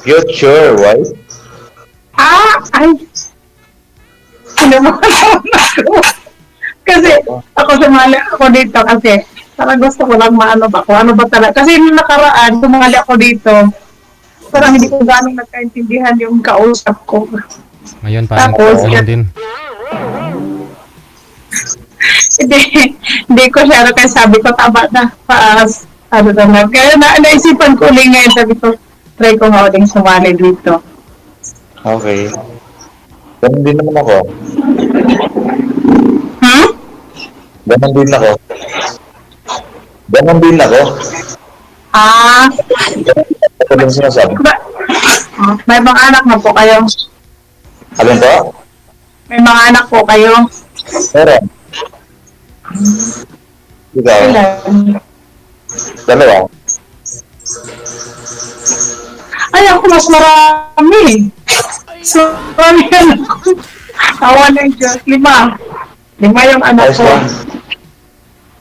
Future, why? Ay, ano mo ako? Kasi Oo. ako sumali ako dito kasi parang gusto ko lang maano ba kung ano ba talaga. Kasi nung nakaraan, sumali ako dito, parang hindi ko ganong nagkaintindihan yung kausap ko. Ngayon parang Tapos, ganun din. hindi, hindi ko siya, kaya sabi ko, tama na, paas, ano naman. Kaya naisipan ko ulit ngayon, sabi ko, try ko nga uling sumali dito. Okay. Ganun din naman ako. Hmm? Ganun din ako. Ganun din ako. Ah, Ako din sinasabi. ba, may mga anak na po kayo. Alin po? May mga anak po kayo. Meron. Ikaw? Ilan? Dalawa? Ay, ako mas marami. So, marami anak ko. Awa ng Diyos, 5. 5 yung anak Ayos ko. lang.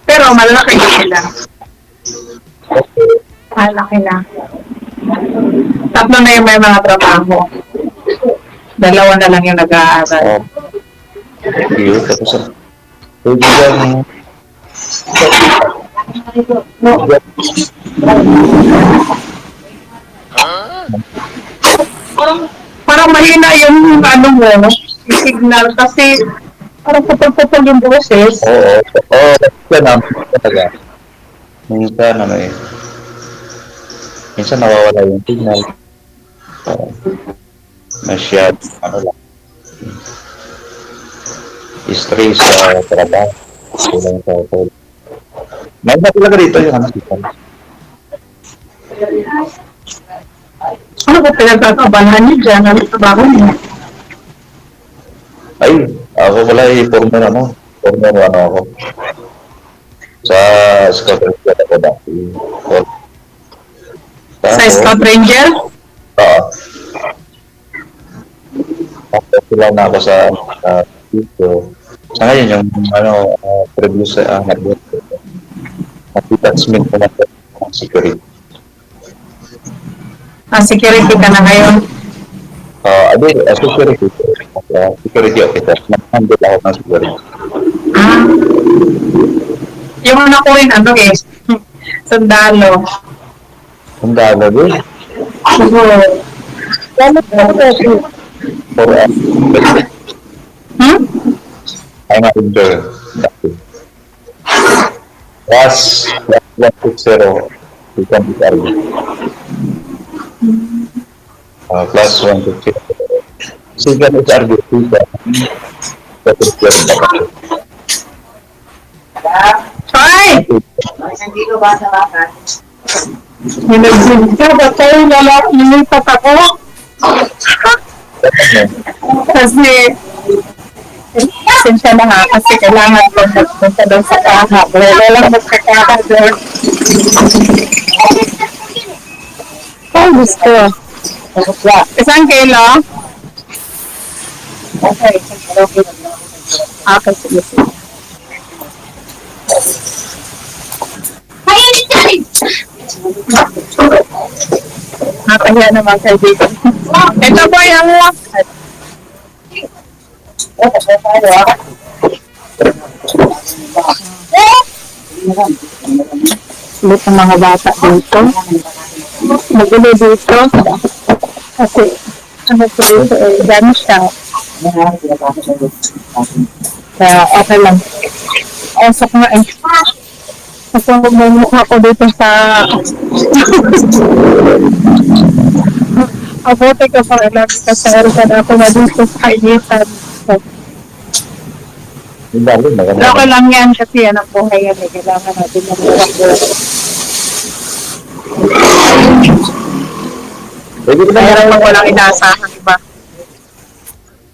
Pero malaki na sila. Okay. Malaki na. 3 na yung may mga trabaho. 2 na lang yung nag-aaral. Oh. Cute. Tapos, pwede dyan, Parang mahina yung ano mo, yung signal kasi parang putol-putol yung boses. oo. Oo, yan naman talaga. Minsan, ano eh. Minsan nawawala yung signal. Uh, masyad, ano lang. Stress sa trabaho. Kulang sa hotel. May na talaga dito yung ano signal. Ano ba pinagkakabalan niyo dyan? Ano trabaho niyo? Ay, ako pala former ano. Former ano ako. Sa Scotland ako dati. Sa Tapos, Scout Ranger? tapos sila na ako sa dito. Sa ngayon, yung ano, previous sa hardware. Attachment ko na sa security. Security ka na ngayon. Security. Security officer. Nag-handle ako ng security. Ah, yung ano ko rin, ano eh, sundalo. Ang dami din. Siguro. For Hmm? I'm not injured. Plus 160, you can be carried. Plus 150. Second is RBC. Ay! Hinagsin ka ba tayo nilipat ako? Kasi, pasensya na nga, kasi kailangan ko magpunta doon sa kaha. Wala lang magkakaha doon. Oh, gusto. Isang kilo? Okay. Okay, sige, sige. Nakaya naman kaibigan. Ito po yung lakad. Ulit ang mga bata dito. Magulo dito. Kasi, ano po dito eh, dami siya. Kaya okay lang. Osok nga eh. Kasi magmumukha ko dito sa... Abuti ka pa lang kasi na ako na dito sa kainitan. Yung dami, maganda. Okay lang yan kasi yan ang buhay yan. Kailangan natin ng buhay. Pwede ko na Kaya lang walang inaasahan iba.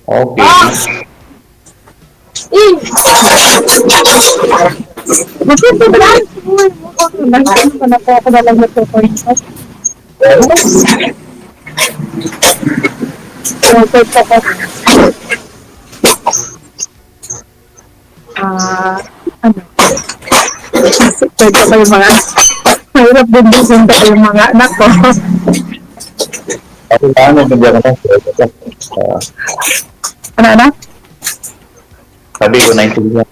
Okay. Maganda ba lang? Nagsasabi ko na po ako na lang nagpo-podcast. Ano? Pwede ko yung mga mahirap din din yung mga anak ko. Ako lang, nabigyan ko ng uh, Ano? sabi ko, 19 yan.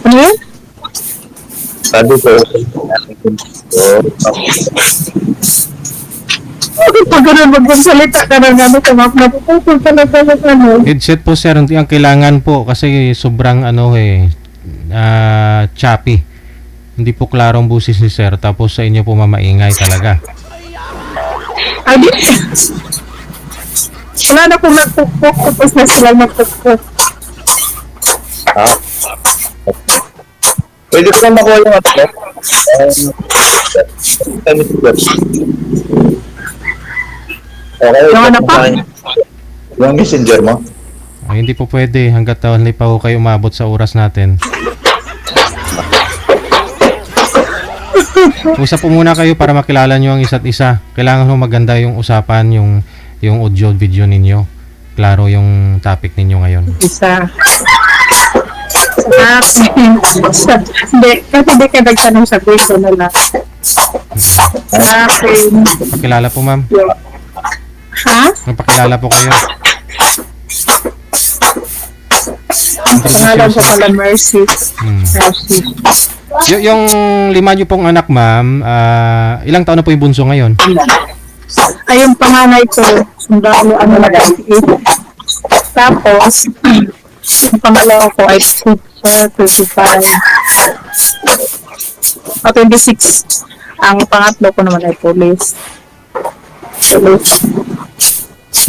Ano yun? Sabi ko, Pag ganun, magsalita ka ng ano, kamap na pupupul talaga ng ano. Headset po sir, hindi ang kailangan po kasi sobrang choppy. Hindi po klaro ang busis ni sir, tapos sa inyo po mamaingay talaga. Ay, di. Wala na kung nagpukpuk, tapos na sila magpukpuk. ha? Pwede ko lang makuha yung ano? Okay, Yung ano pa? Yung messenger mo? Ay, hindi po pwede hanggat hindi pa po kayo umabot sa oras natin. Usap po muna kayo para makilala nyo ang isa't isa. Kailangan mo maganda yung usapan, yung audio video ninyo. Klaro yung topic ninyo ngayon. Isa. Sa akin. Hindi, kasi di ka nagtanong sa gusto nila. Sa akin. Pakilala po ma'am. Ha? Magpakilala po kayo. Ang pangalan ko pala Mercy. Mercy. Yung lima nyo pong anak ma'am, ilang taon na po yung bunso ngayon? Ay, yung panganay ko, sundalo, ano na 28. Tapos, yung pangalawa ko ay 25. O, 26. Ang pangatlo ko naman ay police.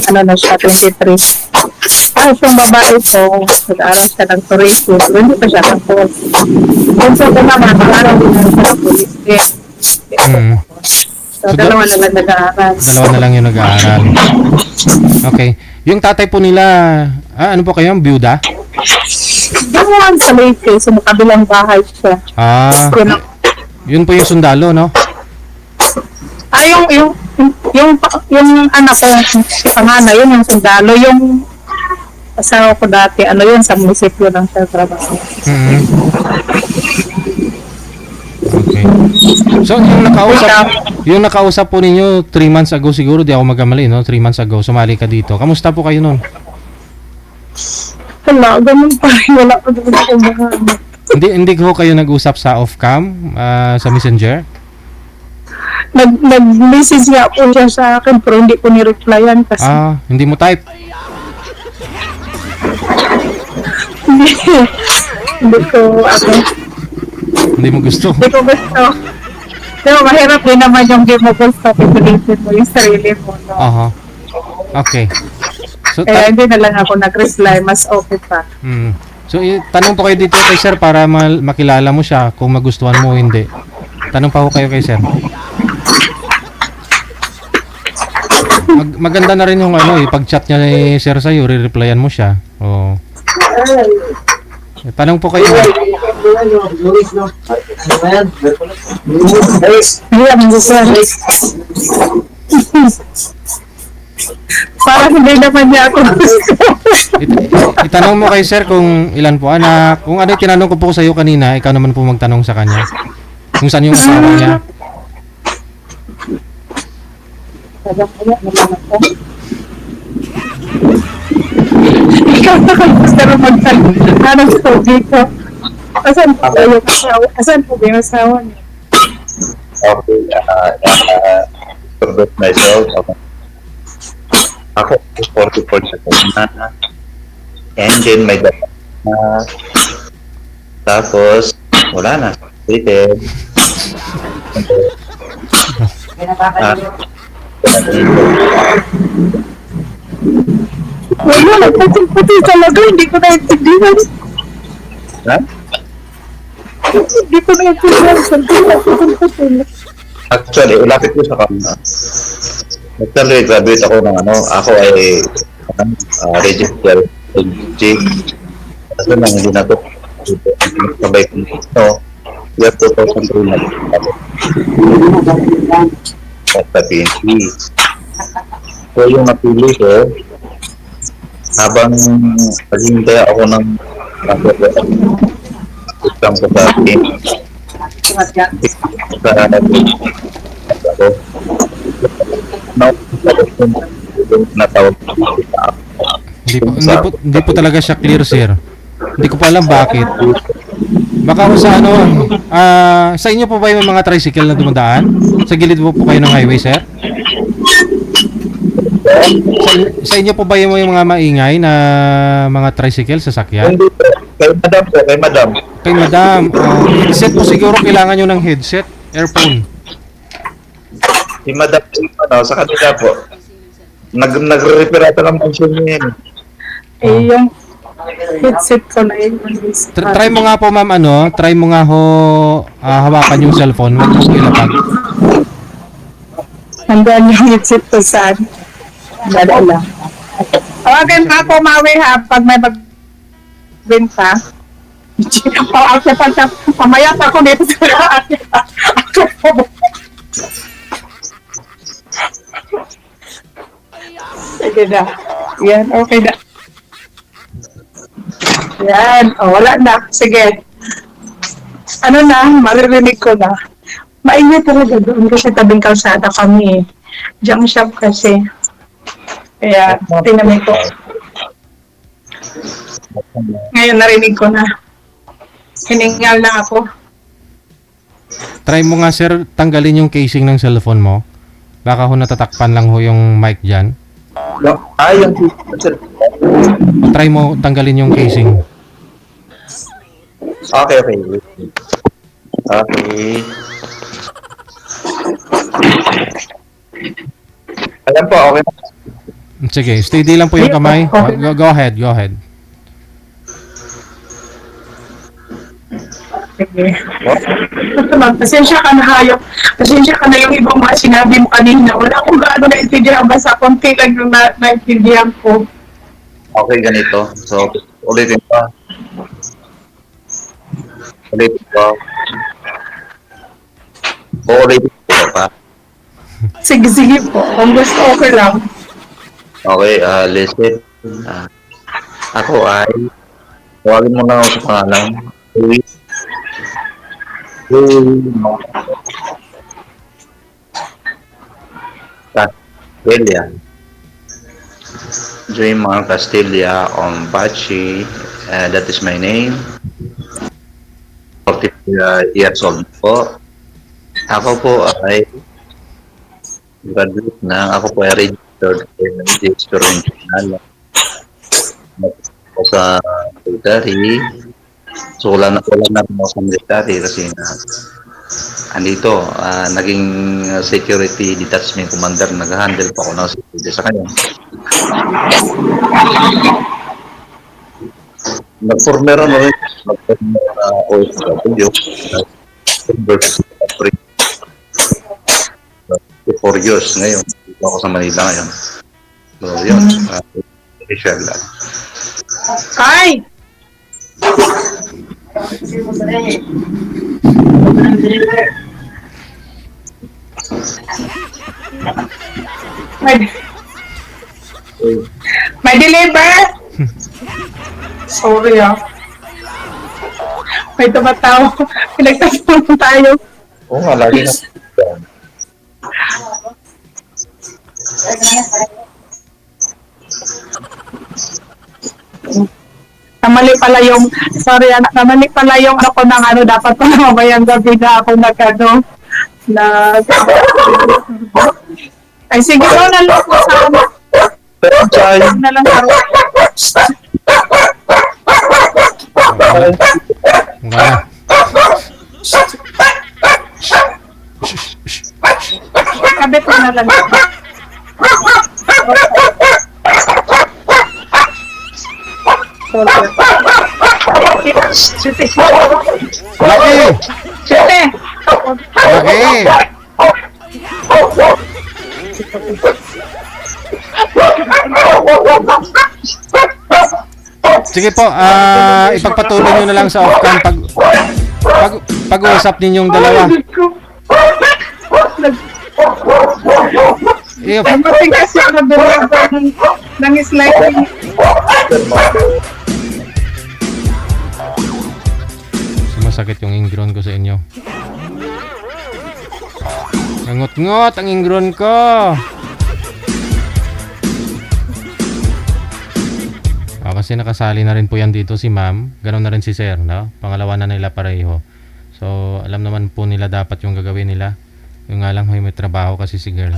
Ano na siya, 23. Ay, yung babae ko, nag-aaral siya ng tourism. Pero hindi pa siya tapos. Kung sa ko naman, pangalan din na siya ng police din. So, dalawa na lang nag-aaral. Dalawa na lang yung nag-aaral. Okay. Yung tatay po nila, ano po kayo? Byuda? Gawan sa Leyte, sa makabilang bahay siya. Yun po yung sundalo, no? Yung anak ko, si panganay, yun yung sundalo. Yung asawa ko dati, ano yun, sa munisipyo ng siya trabaho. Okay. So, yung nakausap po ninyo 3 months ago siguro, di ako magkamali, no? 3 months ago, sumali ka dito. Kamusta po kayo nun? Wala, ganun pa. Wala pa doon ako mga Hindi ko kayo nag-usap sa off-cam, sa messenger? Nag-message nga po siya sa akin, pero hindi ko ni-replyan kasi Hindi mo type? hindi ko, Hindi mo gusto? hindi ko gusto. Pero mahirap din naman yung game mo gusto, pipilitin mo yung sarili mo, no? Okay. So, Kaya hindi na lang ako nag-reply, mas okay pa. So, tanong po kayo dito kay sir para makilala mo siya kung magustuhan mo o hindi. Tanong pa ko kayo kay sir. Maganda na rin yung pag-chat niya ni sir sa'yo, re-replyan mo siya. Tanong po kayo. Parang hindi naman niya ako gusto. Itanong mo kay sir kung ilan po anak. Kung ano yung tinanong ko po sa iyo kanina, ikaw naman po magtanong sa kanya. Kung saan yung asawa niya. Ikaw na kayo gusto rin magtanong. Anong story ko? Asan po ba yung asawa? Asan po ba yung asawa niya? Okay, introduce myself. Ako, 44 seconds na. And then, may data na. Tapos, wala na. Rated. Wala, nagputi talaga. Hindi ko naintindihan. Ha? Hindi ko naintindihan. Puti. Actually, ulapit ko sa kanya. Actually, graduate ako ng ako ay registered LG. Kasi nang hindi na ito. Sabay ko. Year 2003 na ito. Sa PNP. So, yung napili ko, habang naghihintay ako ng exam ko sa PNP, Sakyan. sa ako. No, natawag Hindi po talaga siya clear, sir. Hindi ko pa alam bakit. Baka kung sa ano, sa inyo po ba yung mga tricycle na dumadaan? Sa gilid po kayo ng highway, sir? Sa inyo po ba yung mga maingay na mga tricycle, sasakyan? Hindi po. Kay madam po, kay madam. Kay madam, headset po siguro kailangan nyo ng headset, earphone. Si madam, sa kanila po. Nagre-repair ata ng machine niya yan. Yung headset ko na yun. Try mo nga po, ma'am, try mo nga ho hawakan yung cellphone, huwag mo ilapag. Nandun yung headset ko saan. Dala lang. Tawagan pa ako, Maui, ha, pag may magbenta. Pamaya pa ako dito sa Sige na. Yan, okay na. Yan, wala na. Sige. Ano na, maririnig ko na. Mainit talaga doon kasi tabing kalsada kami. Junk shop kasi. Kaya, tinamin ko. Ngayon, narinig ko na. Hiningal na ako. Try mo nga, sir, tanggalin yung casing ng cellphone mo. Baka ho natatakpan lang ho yung mic dyan. Yung Try mo tanggalin yung casing. okay. Okay. Alam po, okay. Sige, steady lang po yung kamay. Go ahead. Sige. Pasensya ka na hayop. Pasensya ka na yung ibang mga sinabi mo kanina. Wala akong gaano naintindihan. Basta konti lang yung naintindihan ko. Okay, ganito. So, ulitin pa. Ulitin pa. Sige po. Kung gusto, okay lang. Okay, listen. Ako ay, tawagin mo na ako sa pangalan. Castilla. Dreamer Castilla on Bachi. That is my name. 40 years old po. Ako po ay graduate na. Ako po ay registered international. Ako sa military. So wala na ako sa military kasi andito, naging security detachment commander, nag-handle pa ako ng security sa kanya. Nag-former na rin, nag-former na OFW, 4 years ngayon, dito ako sa Manila ngayon. So yun, i-share lang. Hi! May deliver? Sorry May tumatawa. Pinagtatanong tayo. Oo nga, lagi na. Namali pala yung, sorry anak, namali pala yung ako ng dapat pa mamayang gabi na ako ay sige ko na lang po sa na lang sa kabit ko na lang. Laki! Siyete! Laki! Sige po, ipagpatuloy nyo na lang sa off-cam pag-uusap ninyong dalawa. Nagmating kasi ako ng sliding. Sumasakit yung ingron ko sa inyo. Nangot-ngot ang ingron ko. Kasi nakasali na rin po yan dito si ma'am. Ganon na rin si sir, no? Pangalawa na nila pareho. So, alam naman po nila dapat yung gagawin nila. Yung nga lang may trabaho kasi si girl.